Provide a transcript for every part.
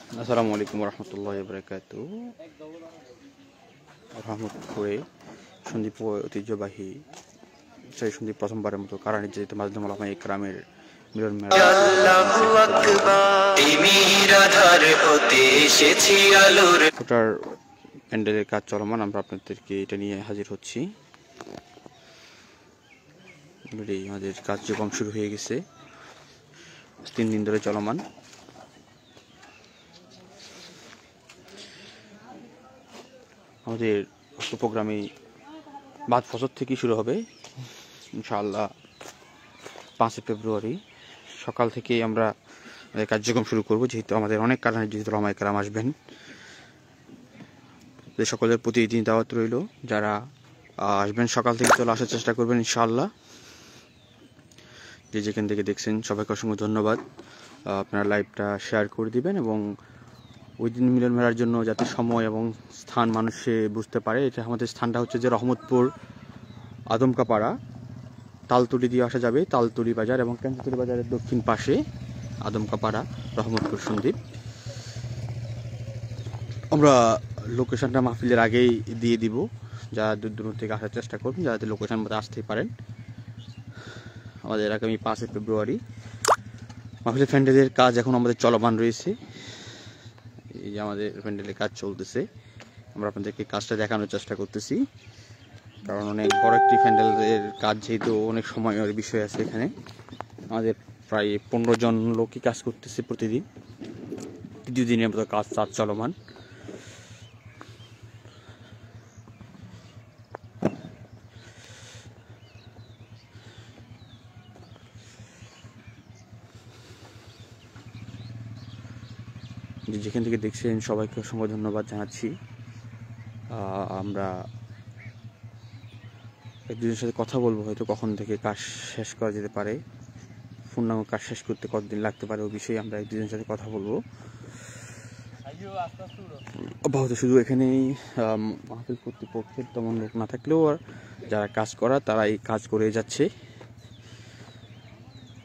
আসসালামু আলাইকুম রহমতুল্লাহি বারাকাতু। রহমতপুরে সন্দীপ ঐতিহ্যবাহী সেই সন্দীপ প্রথমবারের মতো কারা নির্যাতিত মাজলুম ওলামা ইকরামের মিলন মেলা ওটার প্যান্ডেলের কাজ চলমান। আমরা আপনাদেরকে এটা নিয়ে হাজির হচ্ছি। আমাদের কার্যক্রম শুরু হয়ে গেছে, 3 দিন ধরে চলমান। আমাদের প্রোগ্রামে বাদ ফজর থেকে শুরু হবে ইনশাআল্লাহ। 5 ফেব্রুয়ারি সকাল থেকে আমরা কার্যক্রম শুরু করব, যেহেতু আমাদের অনেক কারণে যেহেতু ওলামা ইকরাম আসবেন। সকলের প্রতিদিন দাওয়াত রইল, যারা আসবেন সকাল থেকে চলে আসার চেষ্টা করবেন ইনশাআল্লাহ। যে যেখান থেকে দেখছেন সবাইকে অসংখ্য ধন্যবাদ। আপনারা লাইভটা শেয়ার করে দিবেন এবং ওই দিন মিলন মেলার জন্য যাতে সময় এবং স্থান মানুষে বুঝতে পারে। এটা আমাদের স্থানটা হচ্ছে যে রহমতপুর আদমকাপাড়া, তালতুলি দিয়ে আসা যাবে, তালতুলি বাজার এবং ক্যান্সাতুলি বাজারের দক্ষিণ পাশে আদমকাপাড়া, রহমতপুর সন্দ্বীপ। আমরা লোকেশনটা মাহফিলের আগেই দিয়ে দিব, যারা দূর দূর থেকে আসার চেষ্টা করবেন, যাতে লোকেশন মতো আসতেই পারেন। আমাদের আগামী 5 ফেব্রুয়ারি মাহফিলের প্যান্ডেলের কাজ এখন আমাদের চলমান রয়েছে। এই যে আমাদের প্যান্ডেলের কাজ চলতেছে, আমরা আপনাদেরকে কাজটা দেখানোর চেষ্টা করতেছি, কারণ অনেক বড় একটি প্যান্ডেলের কাজ, যেহেতু অনেক সময়ের বিষয় আছে এখানে। আমাদের প্রায় 15 জন লোকই কাজ করতেছে প্রতিদিন, 2 দিনের মতো কাজ চলমান। যেখান থেকে দেখছেন সবাইকে অসংখ্য ধন্যবাদ জানাচ্ছি। আমরা একজনের সাথে কথা বলবো, হয়তো কখন থেকে কাজ শেষ করা যেতে পারে, পূর্ণাঙ্গ কাজ শেষ করতে কতদিন লাগতে পারে, ওই বিষয়ে আমরা একজনের সাথে কথা বলবো। আপাতত শুধু এখানেই মাহফিল কর্তৃপক্ষের তেমন লোক না থাকলেও আর যারা কাজ করা তারা এই কাজ করে যাচ্ছে।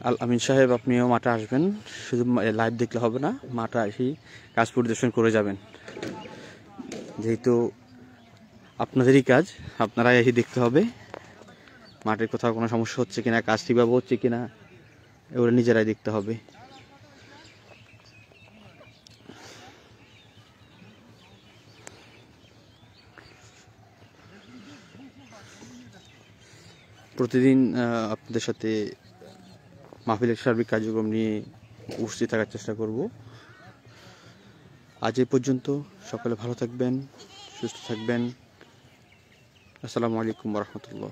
আল আমিন সাহেব, আপনিও মাঠে আসবেন, শুধু লাইভ দেখলে হবে না, মাঠে এসেই কাজ পরিদর্শন করে যাবেন। যেহেতু আপনাদেরই কাজ, আপনারা এসে দেখতে হবে মাঠের কোথাও কোনো সমস্যা হচ্ছে কিনা, কাজ ঠিকভাবে হচ্ছে কিনা, এগুলো নিজেরাই দেখতে হবে। প্রতিদিন আপনাদের সাথে মাহফিলের সার্বিক কার্যক্রম নিয়ে উপস্থিত থাকার চেষ্টা করব। আজ এই পর্যন্ত, সকলে ভালো থাকবেন, সুস্থ থাকবেন। আসসালামু আলাইকুম ওয়া রাহমাতুল্লাহ।